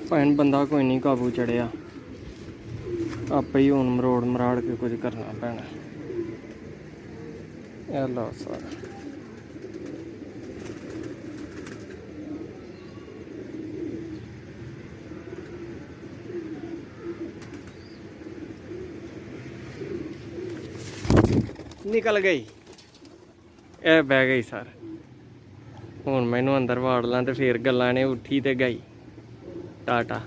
ਭੈਣ ਬੰਦਾ ਕੋਈ ਨਹੀਂ ਕਾਬੂ ਚੜਿਆ, ਆਪੇ ਹੀ ਹੁਣ ਮਰੋੜ ਮਰਾੜ ਕੇ ਕੁਝ ਕਰਨਾ ਪੈਣਾ। ਇਹ ਲਓ ਸਰ, ਨਿਕਲ ਗਈ, ਇਹ ਬਹਿ ਗਈ ਸਰ। ਹੁਣ ਮੈਨੂੰ ਅੰਦਰ ਵਾੜ ਲਾਂ ਤੇ ਫੇਰ ਗੱਲਾਂ ਨੇ ਉੱਠੀ ਤੇ ਗਈ। ਟਾਟਾ।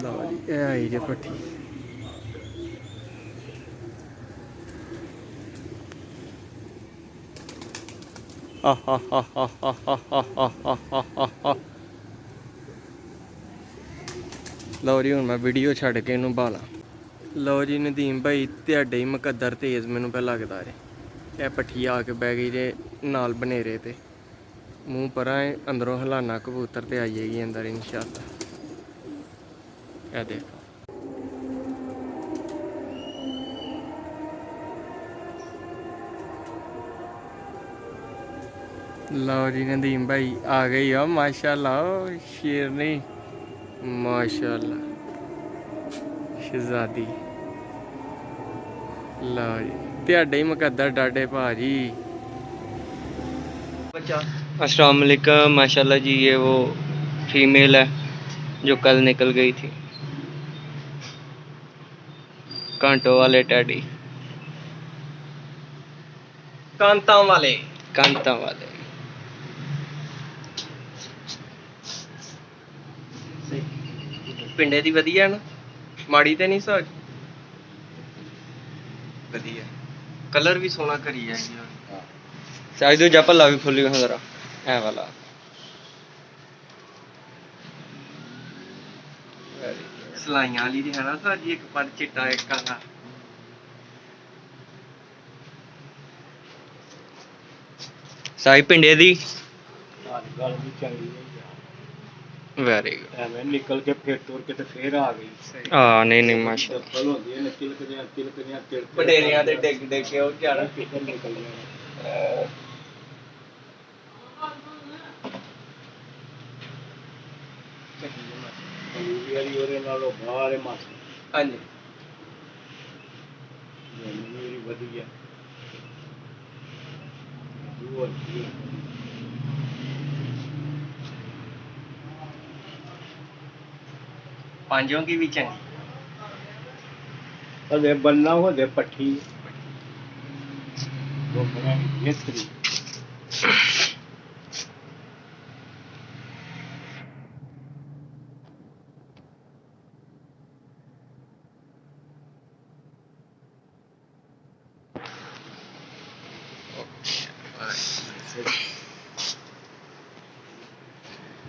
ਲਓ ਜੀ, ਇਹ ਆਈ ਜੇ ਭੱਠੀ। ਲਓ ਜੀ, ਹੁਣ ਮੈਂ ਵੀਡੀਓ ਛੱਡ ਕੇ ਇਹਨੂੰ ਬਾਲਾਂ। ਲਓ ਜੀ ਨਦੀਮ ਭਾਈ, ਤੁਹਾਡੇ ਹੀ ਮੁਕੱਦਰ ਤੇਜ਼ ਮੈਨੂੰ ਪਤਾ ਲੱਗਦਾ ਜੇ। ਇਹ ਭੱਠੀ ਆ ਕੇ ਬਹਿ ਗਈ ਜੇ ਨਾਲ ਬਨੇਰੇ ਤੇ, ਮੂੰਹ ਪਰਾਂ ਅੰਦਰੋਂ ਹਲਾਨਾ ਕਬੂਤਰ ਤੇ ਆਈ ਜਾਏਗੀ ਅੰਦਰ ਇਨਸ਼ਾਅੱਲਾ। ਇਹ ਦੇਖੋ, ਲਓ ਜੀ ਨਦੀਮ ਭਾਈ ਆ ਗਈ ਆ। ਮਾਸ਼ਾਅੱਲਾ, ਸ਼ੇਰਨੀ, ਮਾਸ਼ਾਅੱਲਾ ਸ਼ਹਿਜ਼ਾਦੀ। ਲਓ ਜੀ, ਤੁਹਾਡੇ ही मुकद्दर डाडे भाजी। अस्सलाम वालेकुम। माशाल्लाह जी, ये वो फीमेल है जो कल निकल गई थी। कांटों वाले टैडी, कांता वाले, कांता वाले। पिंडे दी वधिया है ना, माड़ी ते नहीं साग, वधिया। कलर भी सोहना करी है शायद। जा भला भी फुल जरा ऐ वाला। सलाइयां वाली है ना सर जी, एक पर चिट्टा एक काला। साई पिंडे दी वेरी गुड। एवें निकल के फिर तुर के ते फिर आ गई। हां नहीं नहीं माशाल्लाह, फल होंदी है तिलकदियां बडेरियां ते डिग डिग के ओ जाना किधर निकल गया। वाली ओरे नालों बाहर है मास। हां जी, मेरी वधिया दूर पांचों की भी चंगी। अरे बनना हो दे पट्टी वो बड़ा मिस्त्री।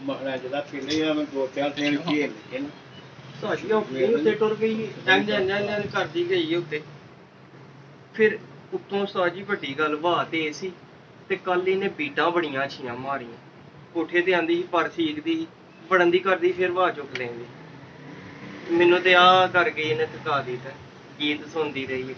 महाराज दा पिंड है, मैं दो चार दिन खेल के ना ਸਾਡੀ ਉੱਤੇ ਟੁਰ ਗਈ। ਇੰਜ ਕਰਦੀ ਗਈ ਉੱਤੇ। ਫਿਰ ਉੱਤੋਂ ਸਾਜੀ ਵੱਡੀ ਗੱਲ ਵਾਹ ਤੇ ਸੀ ਤੇ ਕੱਲ ਇਹਨੇ ਬੀਟਾਂ ਬੜੀਆਂ ਅੱਛੀਆਂ ਮਾਰੀਆਂ। ਕੋਠੇ ਤੇ ਆਂਦੀ ਸੀ, ਪਰ ਸੀਕਦੀ ਸੀ, ਵੜਨ ਦੀ ਕਰਦੀ, ਫਿਰ ਵਾਹ ਚੁੱਕ ਲੈਂਦੀ। ਮੈਨੂੰ ਤੇ ਆ ਕਰ ਗਈ ਇਹਨੇ ਥਕਾ ਦਿੱਤਾ। ਗੀਤ ਸੁਣਦੀ ਰਹੀ।